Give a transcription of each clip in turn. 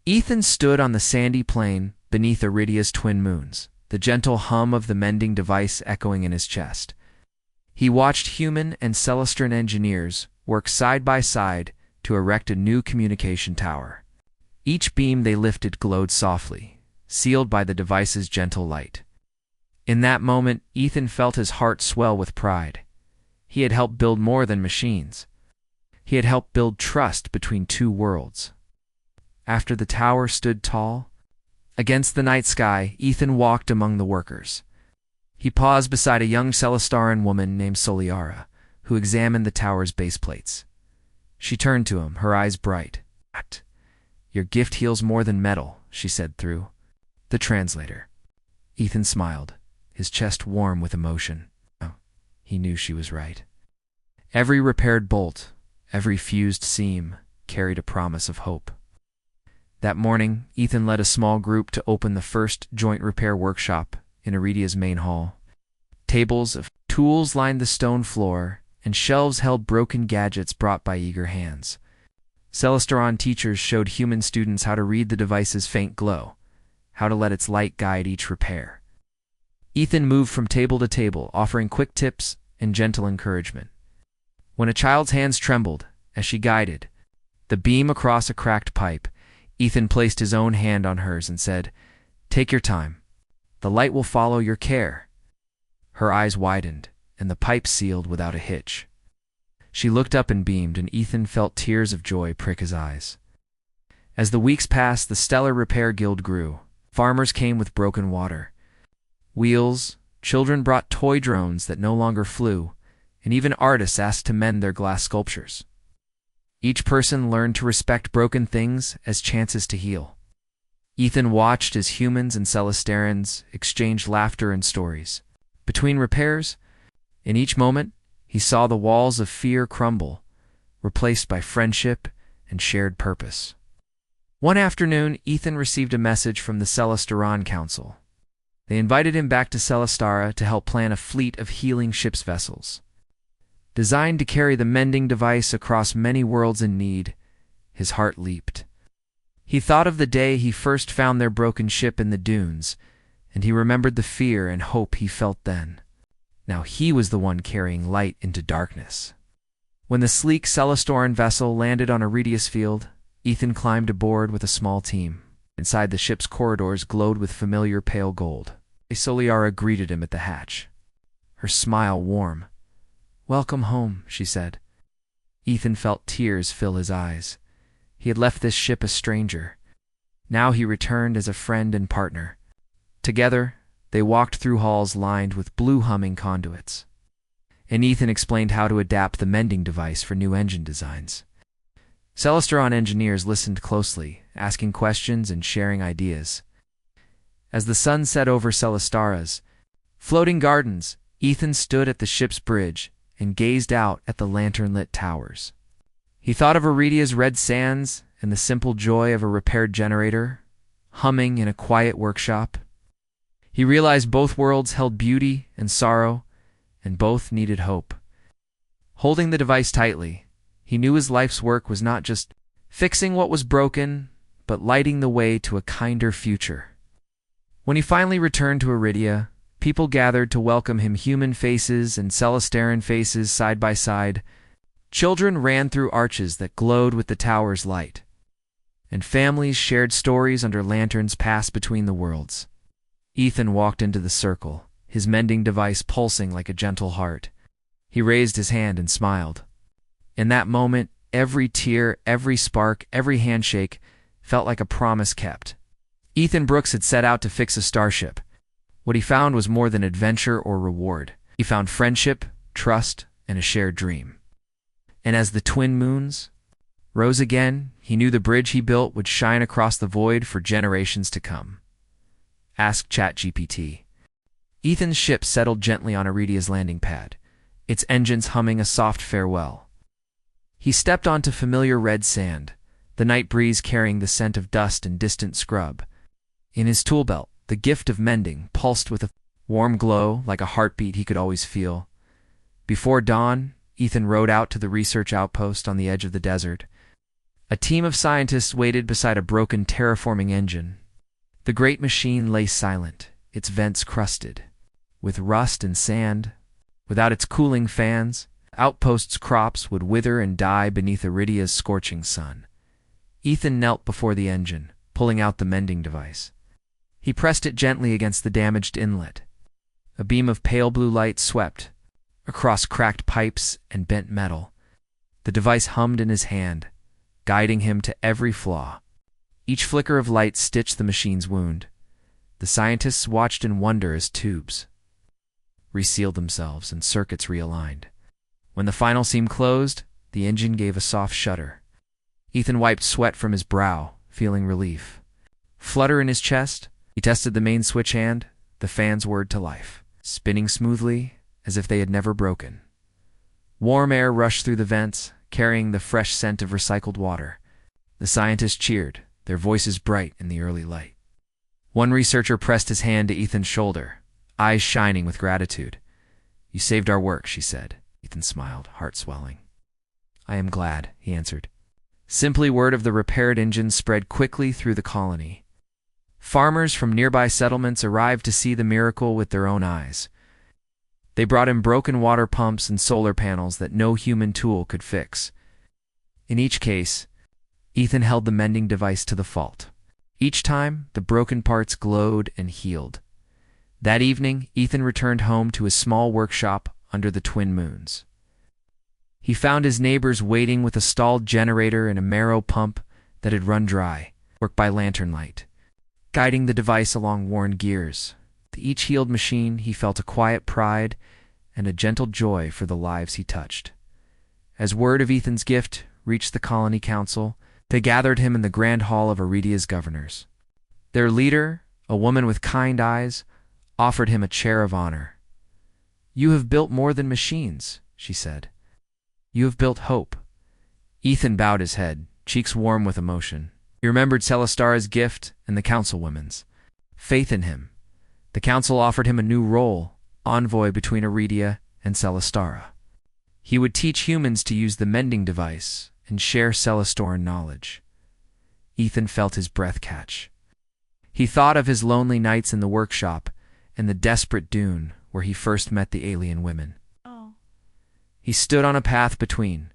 Ethan stood on the sandy plain beneath Iridia's twin moons, the gentle hum of the mending device echoing in his chest. He watched human and Celestran engineers work side by side to erect a new communication tower. Each beam they lifted glowed softly, sealed by the device's gentle light. In that moment, Ethan felt his heart swell with pride. He had helped build more than machines. He had helped build trust between two worlds. After the tower stood tall, against the night sky, Ethan walked among the workers. He paused beside a young Celestaran woman named Soliara, who examined the tower's base plates. She turned to him, her eyes bright. "Your gift heals more than metal," she said through the translator. Ethan smiled, his chest warm with emotion. Oh, he knew she was right. Every repaired bolt, every fused seam, carried a promise of hope. That morning, Ethan led a small group to open the first joint repair workshop in Iridia's main hall. Tables of tools lined the stone floor, and shelves held broken gadgets brought by eager hands. Celestaran teachers showed human students how to read the device's faint glow, how to let its light guide each repair. Ethan moved from table to table, offering quick tips and gentle encouragement. When a child's hands trembled as she guided the beam across a cracked pipe, Ethan placed his own hand on hers and said, "Take your time. The light will follow your care." Her eyes widened, and the pipe sealed without a hitch. She looked up and beamed, and Ethan felt tears of joy prick his eyes. As the weeks passed, the Stellar Repair Guild grew. Farmers came with broken water, wheels, children brought toy drones that no longer flew, and even artists asked to mend their glass sculptures. Each person learned to respect broken things as chances to heal. Ethan watched as humans and Celestarans exchanged laughter and stories. Between repairs, in each moment, he saw the walls of fear crumble, replaced by friendship and shared purpose. One afternoon, Ethan received a message from the Celestaran Council. They invited him back to Celestara to help plan a fleet of healing ship's vessels. Designed to carry the mending device across many worlds in need, his heart leaped. He thought of the day he first found their broken ship in the dunes, and he remembered the fear and hope he felt then. Now he was the one carrying light into darkness. When the sleek Celestaran vessel landed on Iridia's field, Ethan climbed aboard with a small team. Inside, the ship's corridors glowed with familiar pale gold. Soliara greeted him at the hatch, her smile warm. "Welcome home," she said. Ethan felt tears fill his eyes. He had left this ship a stranger. Now he returned as a friend and partner. Together, they walked through halls lined with blue humming conduits. And Ethan explained how to adapt the mending device for new engine designs. Celestaran engineers listened closely, asking questions and sharing ideas. As the sun set over Celestara's floating gardens, Ethan stood at the ship's bridge and gazed out at the lantern-lit towers. He thought of Iridia's red sands and the simple joy of a repaired generator, humming in a quiet workshop. He realized both worlds held beauty and sorrow, and both needed hope. Holding the device tightly, he knew his life's work was not just fixing what was broken, but lighting the way to a kinder future. When he finally returned to Iridia, people gathered to welcome him, human faces and Celestaran faces side by side. Children ran through arches that glowed with the tower's light, and families shared stories under lanterns passed between the worlds. Ethan walked into the circle, his mending device pulsing like a gentle heart. He raised his hand and smiled. In that moment, every tear, every spark, every handshake felt like a promise kept. Ethan Brooks had set out to fix a starship. What he found was more than adventure or reward. He found friendship, trust, and a shared dream. And as the twin moons rose again, he knew the bridge he built would shine across the void for generations to come. Ask ChatGPT. Ethan's ship settled gently on Iridia's landing pad, its engines humming a soft farewell. He stepped onto familiar red sand, the night breeze carrying the scent of dust and distant scrub. In his tool belt, the gift of mending pulsed with a warm glow like a heartbeat he could always feel. Before dawn, Ethan rode out to the research outpost on the edge of the desert. A team of scientists waited beside a broken terraforming engine. The great machine lay silent, its vents crusted with rust and sand. Without its cooling fans, Outpost's crops would wither and die beneath Iridia's scorching sun. Ethan knelt before the engine, pulling out the mending device. He pressed it gently against the damaged inlet. A beam of pale blue light swept across cracked pipes and bent metal. The device hummed in his hand, guiding him to every flaw. Each flicker of light stitched the machine's wound. The scientists watched in wonder as tubes resealed themselves and circuits realigned. When the final seam closed, the engine gave a soft shudder. Ethan wiped sweat from his brow, feeling relief. Flutter in his chest, he tested the main switch hand, the fans whirred to life, spinning smoothly as if they had never broken. Warm air rushed through the vents, carrying the fresh scent of recycled water. The scientists cheered, their voices bright in the early light. One researcher pressed his hand to Ethan's shoulder, eyes shining with gratitude. "You saved our work," she said. Ethan smiled, heart swelling. "I am glad," he answered. Simply word of the repaired engine spread quickly through the colony. Farmers from nearby settlements arrived to see the miracle with their own eyes. They brought in broken water pumps and solar panels that no human tool could fix. In each case, Ethan held the mending device to the fault. Each time, the broken parts glowed and healed. That evening, Ethan returned home to his small workshop under the twin moons. He found his neighbors waiting with a stalled generator and a marrow pump that had run dry, worked by lantern light, guiding the device along worn gears. To each healed machine, he felt a quiet pride and a gentle joy for the lives he touched. As word of Ethan's gift reached the colony council, they gathered him in the grand hall of Iridia's governors. Their leader, a woman with kind eyes, offered him a chair of honor. "You have built more than machines," she said. "You have built hope." Ethan bowed his head, cheeks warm with emotion. He remembered Celestara's gift and the councilwoman's faith in him. The council offered him a new role, envoy between Iridia and Celestara. He would teach humans to use the mending device and share Celestoran knowledge. Ethan felt his breath catch. He thought of his lonely nights in the workshop and the desperate dune where he first met the alien women. He stood on a path between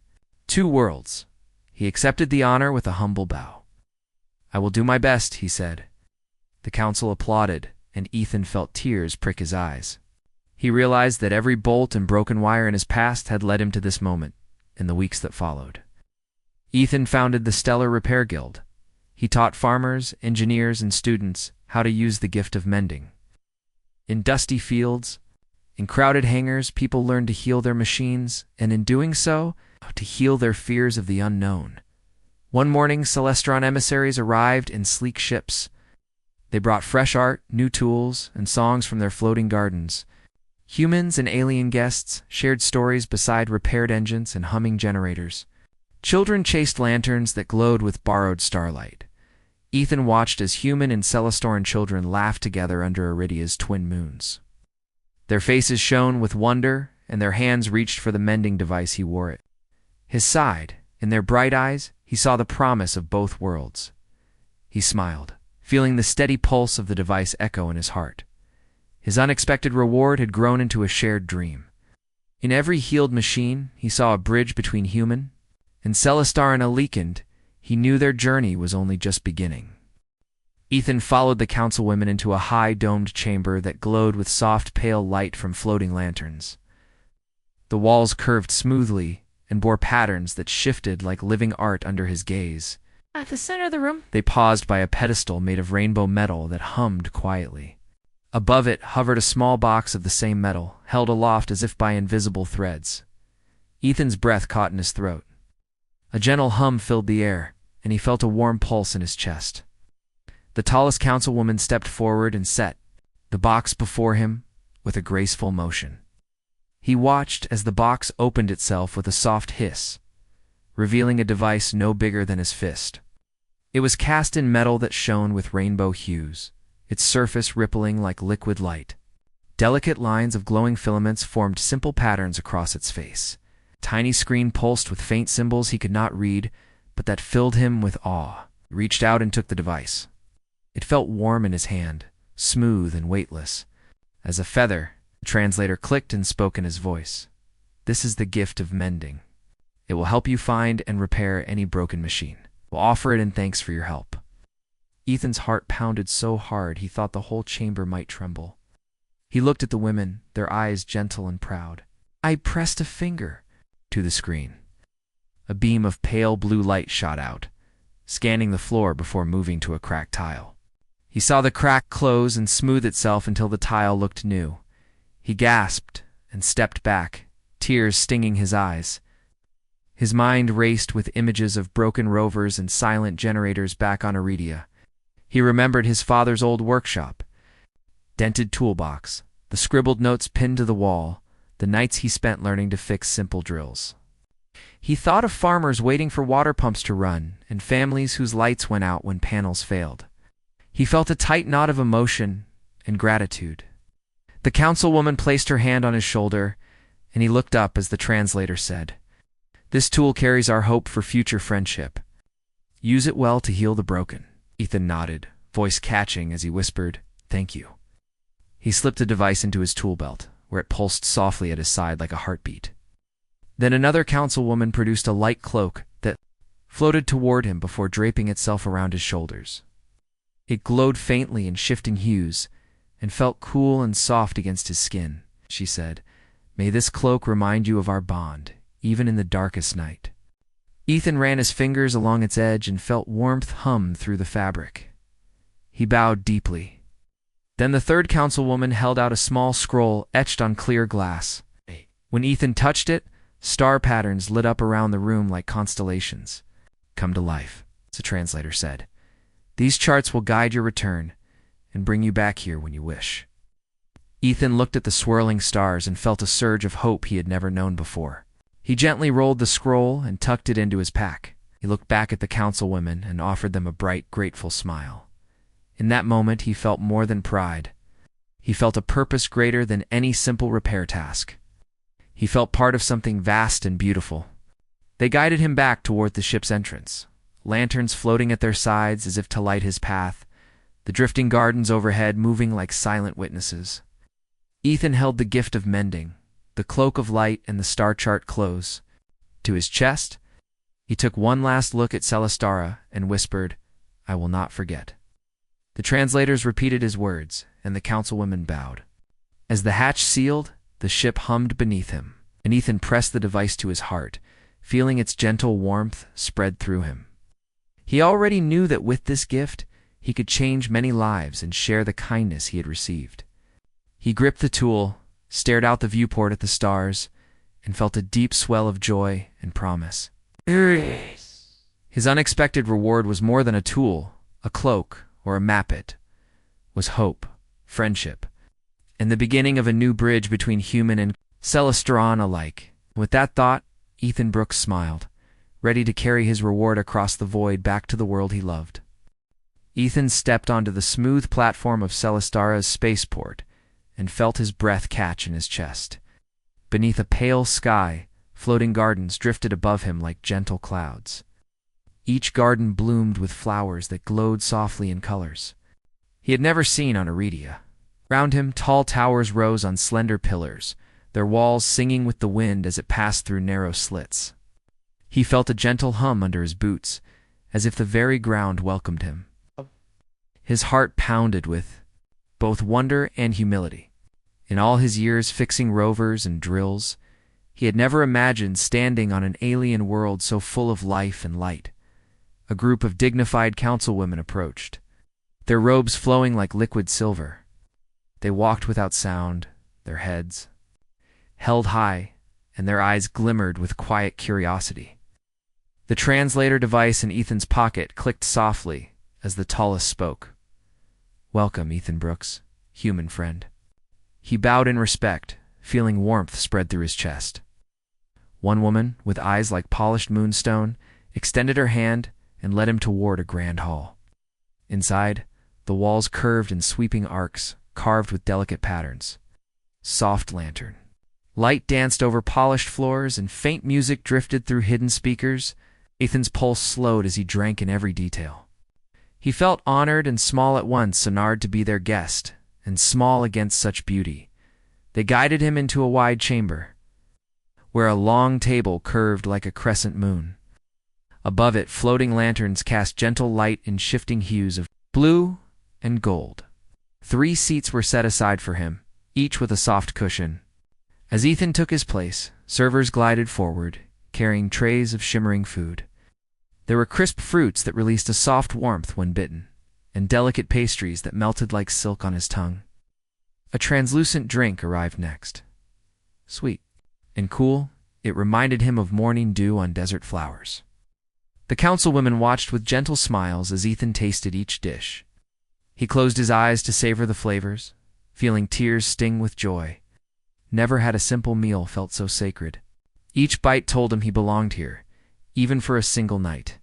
two worlds. He accepted the honor with a humble bow. "I will do my best," he said. The council applauded, and Ethan felt tears prick his eyes. He realized that every bolt and broken wire in his past had led him to this moment, in the weeks that followed. Ethan founded the Stellar Repair Guild. He taught farmers, engineers, and students how to use the gift of mending. In dusty fields, in crowded hangars, people learned to heal their machines, and in doing so, to heal their fears of the unknown. One morning, Celestron emissaries arrived in sleek ships. They brought fresh art, new tools, and songs from their floating gardens. Humans and alien guests shared stories beside repaired engines and humming generators. Children chased lanterns that glowed with borrowed starlight. Ethan watched as human and Celestoran children laughed together under Iridia's twin moons. Their faces shone with wonder, and their hands reached for the mending device he wore at his side. In their bright eyes, he saw the promise of both worlds. He smiled, feeling the steady pulse of the device echo in his heart. His unexpected reward had grown into a shared dream. In every healed machine, he saw a bridge between human and Celestaran Alicant. He knew their journey was only just beginning. Ethan followed the councilwomen into a high domed chamber that glowed with soft pale light from floating lanterns. The walls curved smoothly and bore patterns that shifted like living art under his gaze. At the center of the room, they paused by a pedestal made of rainbow metal that hummed quietly. Above it hovered a small box of the same metal, held aloft as if by invisible threads. Ethan's breath caught in his throat. A gentle hum filled the air, and he felt a warm pulse in his chest. The tallest councilwoman stepped forward and set the box before him with a graceful motion. He watched as the box opened itself with a soft hiss, revealing a device no bigger than his fist. It was cast in metal that shone with rainbow hues, its surface rippling like liquid light. Delicate lines of glowing filaments formed simple patterns across its face. A tiny screen pulsed with faint symbols he could not read, but that filled him with awe. He reached out and took the device. It felt warm in his hand, smooth and weightless. As a feather, the translator clicked and spoke in his voice. "This is the gift of mending. It will help you find and repair any broken machine. We'll offer it in thanks for your help." Ethan's heart pounded so hard he thought the whole chamber might tremble. He looked at the women, their eyes gentle and proud. I pressed a finger to the screen. A beam of pale blue light shot out, scanning the floor before moving to a cracked tile. He saw the crack close and smooth itself until the tile looked new. He gasped and stepped back, tears stinging his eyes. His mind raced with images of broken rovers and silent generators back on Iridia. He remembered his father's old workshop, dented toolbox, the scribbled notes pinned to the wall, the nights he spent learning to fix simple drills. He thought of farmers waiting for water pumps to run and families whose lights went out when panels failed. He felt a tight knot of emotion and gratitude. The councilwoman placed her hand on his shoulder, and he looked up as the translator said, "This tool carries our hope for future friendship. Use it well to heal the broken." Ethan nodded, voice catching as he whispered, "Thank you." He slipped the device into his tool belt, where it pulsed softly at his side like a heartbeat. Then another councilwoman produced a light cloak that floated toward him before draping itself around his shoulders. It glowed faintly in shifting hues and felt cool and soft against his skin. She said, "May this cloak remind you of our bond, even in the darkest night." Ethan ran his fingers along its edge and felt warmth hum through the fabric. He bowed deeply. Then the third councilwoman held out a small scroll etched on clear glass. When Ethan touched it, star patterns lit up around the room like constellations. "Come to life," the translator said. "These charts will guide your return and bring you back here when you wish." Ethan looked at the swirling stars and felt a surge of hope he had never known before. He gently rolled the scroll and tucked it into his pack. He looked back at the councilwomen and offered them a bright, grateful smile. In that moment, he felt more than pride. He felt a purpose greater than any simple repair task. He felt part of something vast and beautiful. They guided him back toward the ship's entrance, lanterns floating at their sides as if to light his path, the drifting gardens overhead moving like silent witnesses. Ethan held the gift of mending, the cloak of light and the star chart close. To his chest, he took one last look at Celestara and whispered, "I will not forget." The translators repeated his words, and the councilwomen bowed. As the hatch sealed, the ship hummed beneath him, and Ethan pressed the device to his heart, feeling its gentle warmth spread through him. He already knew that with this gift, he could change many lives and share the kindness he had received. He gripped the tool, stared out the viewport at the stars, and felt a deep swell of joy and promise. His unexpected reward was more than a tool, a cloak, or a map-it. Was hope, friendship, and the beginning of a new bridge between human and Celestron alike. With that thought, Ethan Brooks smiled, ready to carry his reward across the void back to the world he loved. Ethan stepped onto the smooth platform of Celestara's spaceport and felt his breath catch in his chest. Beneath a pale sky, floating gardens drifted above him like gentle clouds. Each garden bloomed with flowers that glowed softly in colors he had never seen on Iridia. Round him, tall towers rose on slender pillars, their walls singing with the wind as it passed through narrow slits. He felt a gentle hum under his boots, as if the very ground welcomed him. His heart pounded with both wonder and humility. In all his years fixing rovers and drills, he had never imagined standing on an alien world so full of life and light. A group of dignified councilwomen approached, their robes flowing like liquid silver. They walked without sound, their heads held high, and their eyes glimmered with quiet curiosity. The translator device in Ethan's pocket clicked softly as the tallest spoke. "Welcome, Ethan Brooks, human friend." He bowed in respect, feeling warmth spread through his chest. One woman, with eyes like polished moonstone, extended her hand and led him toward a grand hall. Inside, the walls curved in sweeping arcs, carved with delicate patterns. Soft lantern. Light danced over polished floors, and faint music drifted through hidden speakers. Ethan's pulse slowed as he drank in every detail. He felt honored and small at once, honored to be their guest, and small against such beauty. They guided him into a wide chamber, where a long table curved like a crescent moon. Above it, floating lanterns cast gentle light in shifting hues of blue and gold. 3 seats were set aside for him, each with a soft cushion. As Ethan took his place, servers glided forward, carrying trays of shimmering food. There were crisp fruits that released a soft warmth when bitten, and delicate pastries that melted like silk on his tongue. A translucent drink arrived next. Sweet and cool, it reminded him of morning dew on desert flowers. The councilwomen watched with gentle smiles as Ethan tasted each dish. He closed his eyes to savor the flavors, feeling tears sting with joy. Never had a simple meal felt so sacred. Each bite told him he belonged here, even for a single night.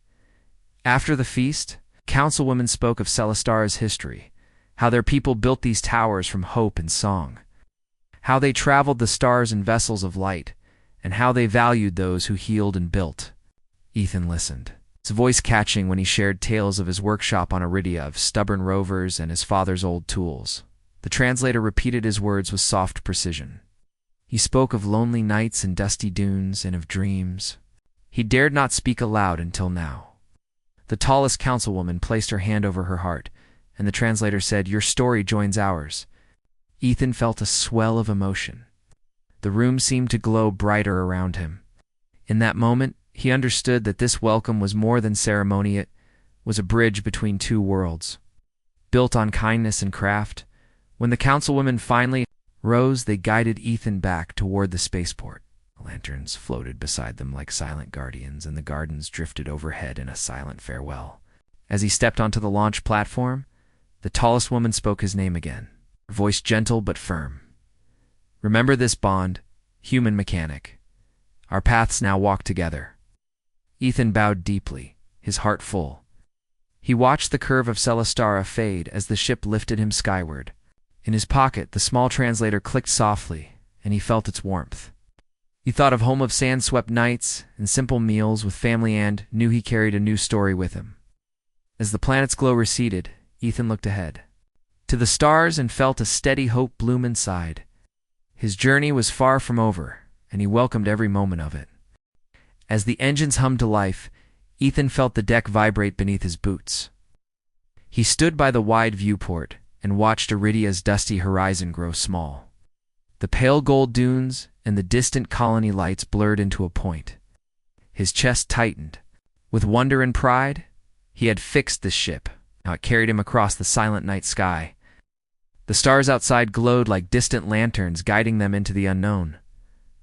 After the feast, councilwomen spoke of Celestar's history, how their people built these towers from hope and song, how they traveled the stars in vessels of light, and how they valued those who healed and built. Ethan listened, his voice catching when he shared tales of his workshop on Iridia, of stubborn rovers and his father's old tools. The translator repeated his words with soft precision. He spoke of lonely nights and dusty dunes and of dreams. He dared not speak aloud until now. The tallest councilwoman placed her hand over her heart, and the translator said, "Your story joins ours." Ethan felt a swell of emotion. The room seemed to glow brighter around him. In that moment, he understood that this welcome was more than ceremony. It was a bridge between 2 worlds, built on kindness and craft. When the councilwomen finally rose, they guided Ethan back toward the spaceport. Lanterns floated beside them like silent guardians, and the gardens drifted overhead in a silent farewell. As he stepped onto the launch platform, the tallest woman spoke his name again, her voice gentle but firm. "Remember this bond, human mechanic. Our paths now walk together." Ethan bowed deeply, his heart full. He watched the curve of Celestar fade as the ship lifted him skyward. In his pocket, the small translator clicked softly, and he felt its warmth. He thought of home of sand-swept nights and simple meals with family and knew he carried a new story with him. As the planet's glow receded, Ethan looked ahead to the stars and felt a steady hope bloom inside. His journey was far from over, and he welcomed every moment of it. As the engines hummed to life, Ethan felt the deck vibrate beneath his boots. He stood by the wide viewport and watched Iridia's dusty horizon grow small. The pale gold dunes and the distant colony lights blurred into a point. His chest tightened. With wonder and pride, he had fixed this ship. Now it carried him across the silent night sky. The stars outside glowed like distant lanterns, guiding them into the unknown.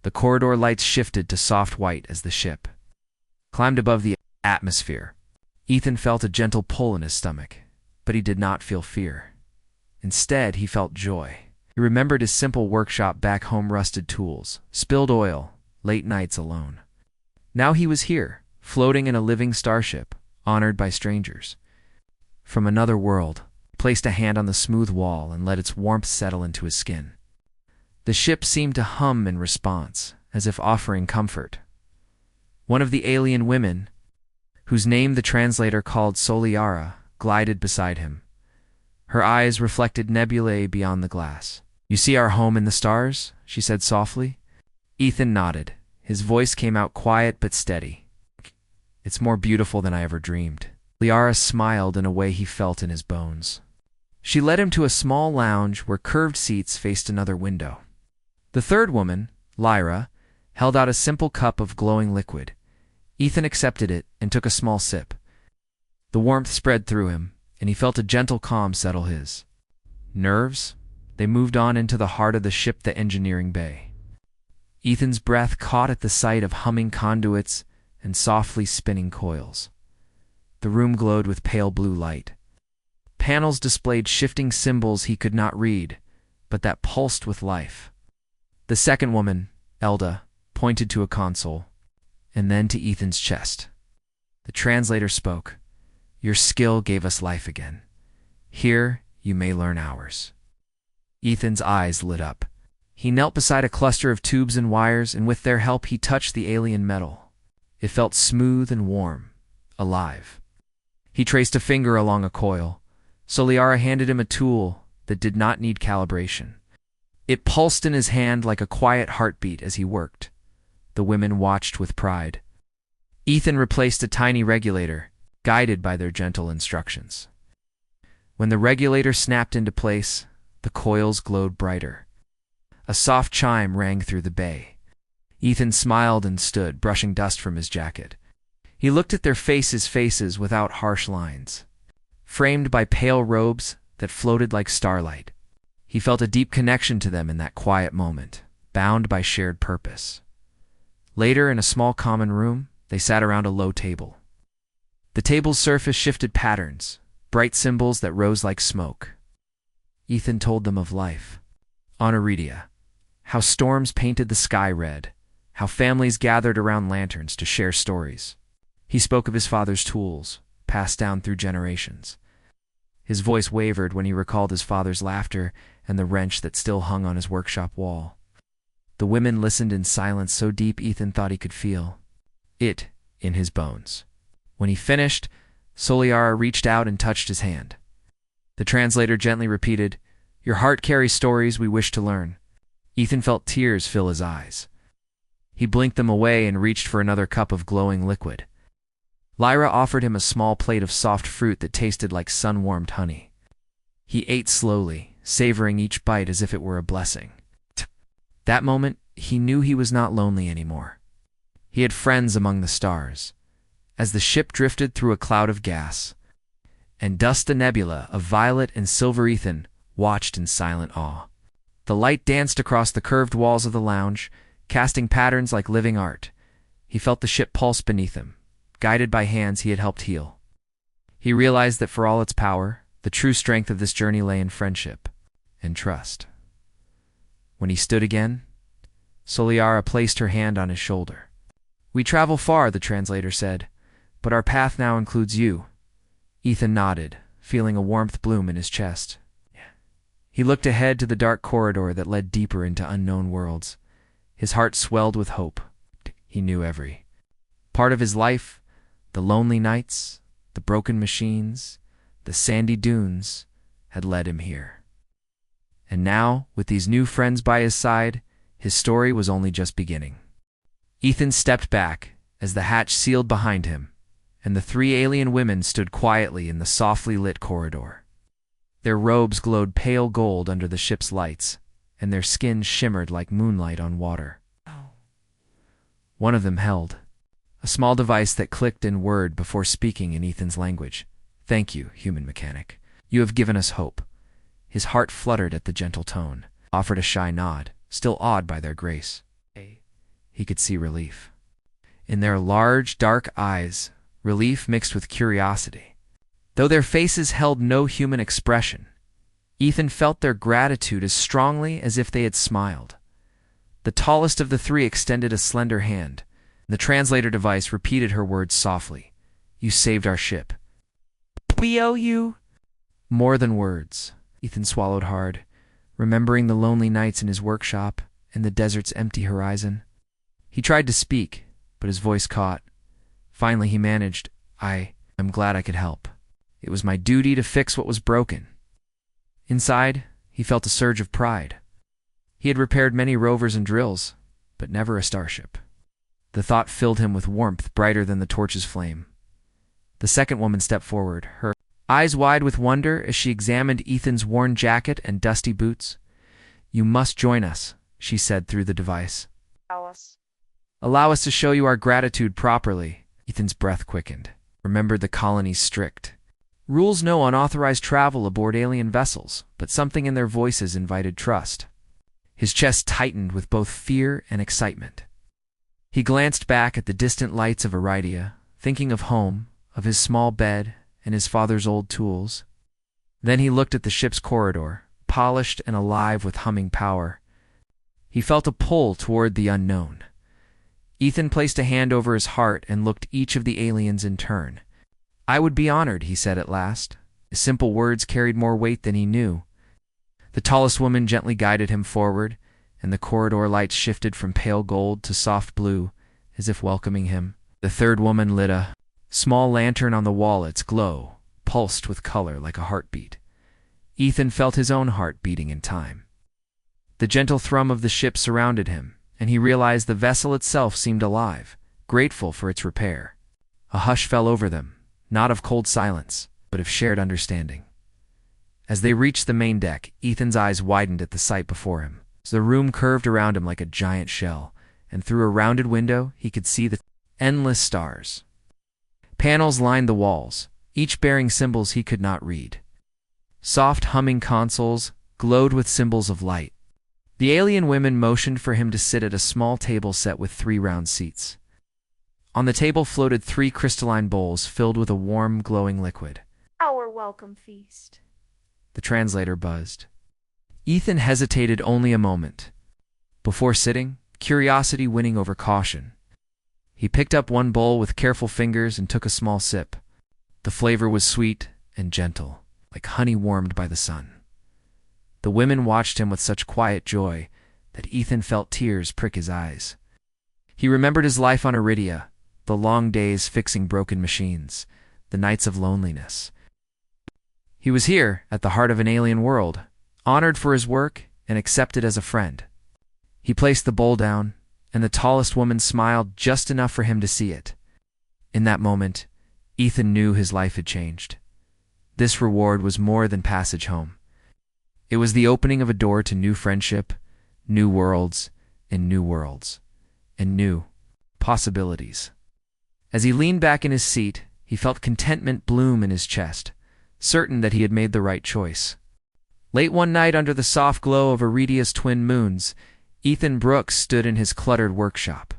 The corridor lights shifted to soft white as the ship climbed above the atmosphere. Ethan felt a gentle pull in his stomach, but he did not feel fear. Instead, he felt joy. He remembered his simple workshop back home, rusted tools, spilled oil, late nights alone. Now he was here, floating in a living starship, honored by strangers. From another world, he placed a hand on the smooth wall and let its warmth settle into his skin. The ship seemed to hum in response, as if offering comfort. One of the alien women, whose name the translator called Soliara, glided beside him. Her eyes reflected nebulae beyond the glass. "You see our home in the stars?" she said softly. Ethan nodded. His voice came out quiet but steady. "It's more beautiful than I ever dreamed." Liara smiled in a way he felt in his bones. She led him to a small lounge where curved seats faced another window. The third woman, Lyra, held out a simple cup of glowing liquid. Ethan accepted it and took a small sip. The warmth spread through him, and he felt a gentle calm settle his nerves. They moved on into the heart of the ship, the engineering bay. Ethan's breath caught at the sight of humming conduits and softly spinning coils. The room glowed with pale blue light. Panels displayed shifting symbols he could not read, but that pulsed with life. The second woman, Elda, pointed to a console, and then to Ethan's chest. The translator spoke. "Your skill gave us life again. Here you may learn ours." Ethan's eyes lit up. He knelt beside a cluster of tubes and wires, and with their help he touched the alien metal. It felt smooth and warm, alive. He traced a finger along a coil. Soliara handed him a tool that did not need calibration. It pulsed in his hand like a quiet heartbeat as he worked. The women watched with pride. Ethan replaced a tiny regulator, guided by their gentle instructions. When the regulator snapped into place, the coils glowed brighter. A soft chime rang through the bay. Ethan smiled and stood, brushing dust from his jacket. He looked at their faces without harsh lines, framed by pale robes that floated like starlight. He felt a deep connection to them in that quiet moment, bound by shared purpose. Later, in a small common room, they sat around a low table. The table's surface shifted patterns, bright symbols that rose like smoke. Ethan told them of life on Iridia, how storms painted the sky red, how families gathered around lanterns to share stories. He spoke of his father's tools, passed down through generations. His voice wavered when he recalled his father's laughter and the wrench that still hung on his workshop wall. The women listened in silence so deep Ethan thought he could feel it in his bones. When he finished, Soliara reached out and touched his hand. The translator gently repeated, "Your heart carries stories we wish to learn." Ethan felt tears fill his eyes. He blinked them away and reached for another cup of glowing liquid. Lyra offered him a small plate of soft fruit that tasted like sun-warmed honey. He ate slowly, savoring each bite as if it were a blessing. That moment, he knew he was not lonely anymore. He had friends among the stars. As the ship drifted through a cloud of gas and dust, the nebula of violet and silver, Ethan watched in silent awe. The light danced across the curved walls of the lounge, casting patterns like living art. He felt the ship pulse beneath him, guided by hands he had helped heal. He realized that for all its power, the true strength of this journey lay in friendship and trust. When he stood again, Soliara placed her hand on his shoulder. "We travel far," the translator said, "but our path now includes you." Ethan nodded, feeling a warmth bloom in his chest. He looked ahead to the dark corridor that led deeper into unknown worlds. His heart swelled with hope. He knew every part of his life, the lonely nights, the broken machines, the sandy dunes, had led him here. And now, with these new friends by his side, his story was only just beginning. Ethan stepped back as the hatch sealed behind him, and the three alien women stood quietly in the softly lit corridor. Their robes glowed pale gold under the ship's lights, and their skins shimmered like moonlight on water. One of them held a small device that clicked in word before speaking in Ethan's language. "Thank you, human mechanic. You have given us hope." His heart fluttered at the gentle tone, offered a shy nod, still awed by their grace. He could see relief in their large, dark eyes, relief mixed with curiosity. Though their faces held no human expression, Ethan felt their gratitude as strongly as if they had smiled. The tallest of the three extended a slender hand. The translator device repeated her words softly. "You saved our ship." "We owe you more than words." Ethan swallowed hard, remembering the lonely nights in his workshop and the desert's empty horizon. He tried to speak, but his voice caught. Finally he managed, I'm glad I could help. It was my duty to fix what was broken." Inside, he felt a surge of pride. He had repaired many rovers and drills, but never a starship. The thought filled him with warmth brighter than the torch's flame. The second woman stepped forward, her eyes wide with wonder as she examined Ethan's worn jacket and dusty boots. "You must join us," she said through the device. "Allow us to show you our gratitude properly." Ethan's breath quickened, remembered the colony's strict rules: no unauthorized travel aboard alien vessels, but something in their voices invited trust. His chest tightened with both fear and excitement. He glanced back at the distant lights of Iridia, thinking of home, of his small bed, and his father's old tools. Then he looked at the ship's corridor, polished and alive with humming power. He felt a pull toward the unknown. Ethan placed a hand over his heart and looked each of the aliens in turn. "I would be honored," he said at last. His simple words carried more weight than he knew. The tallest woman gently guided him forward, and the corridor lights shifted from pale gold to soft blue, as if welcoming him. The third woman lit a small lantern on the wall. Its glow pulsed with color like a heartbeat. Ethan felt his own heart beating in time. The gentle thrum of the ship surrounded him, and he realized the vessel itself seemed alive, grateful for its repair. A hush fell over them, not of cold silence, but of shared understanding. As they reached the main deck, Ethan's eyes widened at the sight before him. The room curved around him like a giant shell, and through a rounded window he could see the endless stars. Panels lined the walls, each bearing symbols he could not read. Soft humming consoles glowed with symbols of light. The alien women motioned for him to sit at a small table set with 3 round seats. On the table floated 3 crystalline bowls filled with a warm, glowing liquid. Our welcome feast, the translator buzzed. Ethan hesitated only a moment. Before sitting, curiosity winning over caution. He picked up one bowl with careful fingers and took a small sip. The flavor was sweet and gentle, like honey warmed by the sun. The women watched him with such quiet joy that Ethan felt tears prick his eyes. He remembered his life on Iridia, the long days fixing broken machines, the nights of loneliness. He was here, at the heart of an alien world, honored for his work and accepted as a friend. He placed the bowl down, and the tallest woman smiled just enough for him to see it. In that moment, Ethan knew his life had changed. This reward was more than passage home. It was the opening of a door to new friendship, new worlds, and new worlds, and new possibilities. As he leaned back in his seat, he felt contentment bloom in his chest, certain that he had made the right choice. Late one night under the soft glow of Iridia's twin moons, Ethan Brooks stood in his cluttered workshop,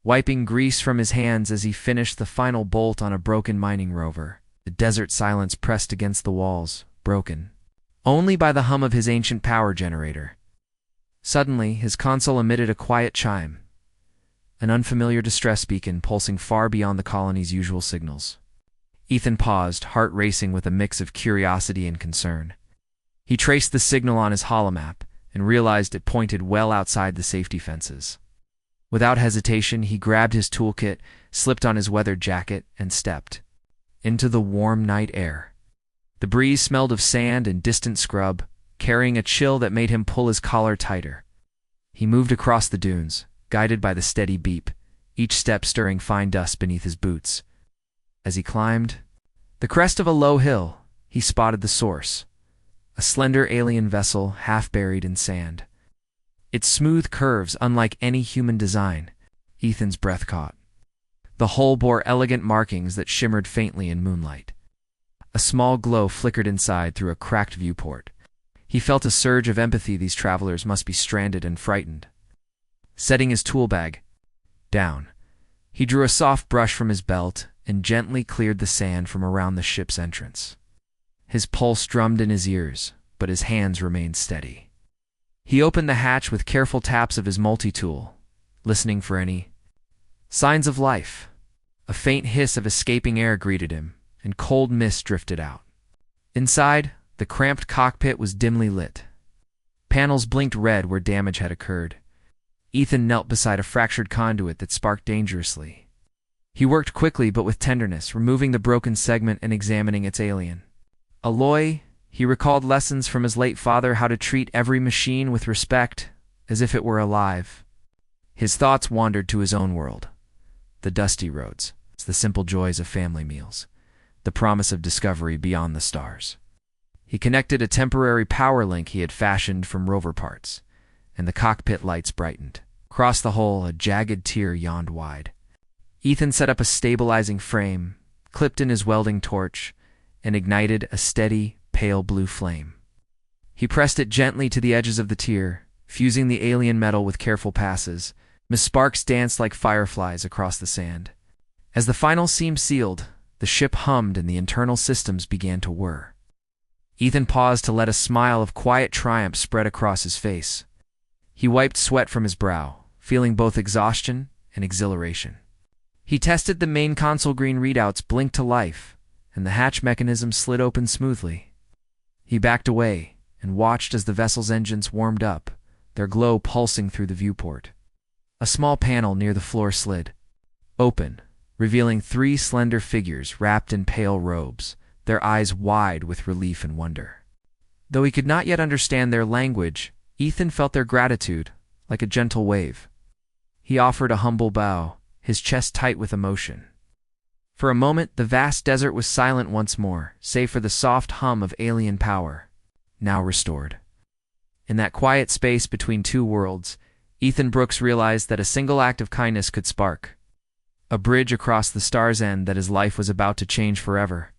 wiping grease from his hands as he finished the final bolt on a broken mining rover. The desert silence pressed against the walls, broken only by the hum of his ancient power generator. Suddenly, his console emitted a quiet chime, an unfamiliar distress beacon pulsing far beyond the colony's usual signals. Ethan paused, heart racing with a mix of curiosity and concern. He traced the signal on his holomap and realized it pointed well outside the safety fences. Without hesitation, he grabbed his toolkit, slipped on his weathered jacket, and stepped into the warm night air. The breeze smelled of sand and distant scrub, carrying a chill that made him pull his collar tighter. He moved across the dunes, guided by the steady beep, each step stirring fine dust beneath his boots. As he climbed the crest of a low hill, he spotted the source, a slender alien vessel half buried in sand. Its smooth curves unlike any human design. Ethan's breath caught. The hull bore elegant markings that shimmered faintly in moonlight. A small glow flickered inside through a cracked viewport. He felt a surge of empathy. These travelers must be stranded and frightened. Setting his tool bag down, he drew a soft brush from his belt and gently cleared the sand from around the ship's entrance. His pulse drummed in his ears, but his hands remained steady. He opened the hatch with careful taps of his multi-tool, listening for any signs of life. A faint hiss of escaping air greeted him, and cold mist drifted out. Inside, the cramped cockpit was dimly lit. Panels blinked red where damage had occurred. Ethan knelt beside a fractured conduit that sparked dangerously. He worked quickly but with tenderness, removing the broken segment and examining its alien. Alloy, he recalled lessons from his late father how to treat every machine with respect, as if it were alive. His thoughts wandered to his own world. The dusty roads, the simple joys of family meals, the promise of discovery beyond the stars. He connected a temporary power link he had fashioned from rover parts, and the cockpit lights brightened. Across the hull, a jagged tear yawned wide. Ethan set up a stabilizing frame, clipped in his welding torch, and ignited a steady, pale blue flame. He pressed it gently to the edges of the tier, fusing the alien metal with careful passes. Miss Sparks danced like fireflies across the sand. As the final seam sealed, the ship hummed and the internal systems began to whir. Ethan paused to let a smile of quiet triumph spread across his face. He wiped sweat from his brow, feeling both exhaustion and exhilaration. He tested the main console green readouts blinked to life, and the hatch mechanism slid open smoothly. He backed away and watched as the vessel's engines warmed up, their glow pulsing through the viewport. A small panel near the floor slid open, revealing three slender figures wrapped in pale robes, their eyes wide with relief and wonder. Though he could not yet understand their language, Ethan felt their gratitude, like a gentle wave. He offered a humble bow, his chest tight with emotion. For a moment, the vast desert was silent once more, save for the soft hum of alien power, now restored. In that quiet space between two worlds, Ethan Brooks realized that a single act of kindness could spark a bridge across the star's end, that his life was about to change forever.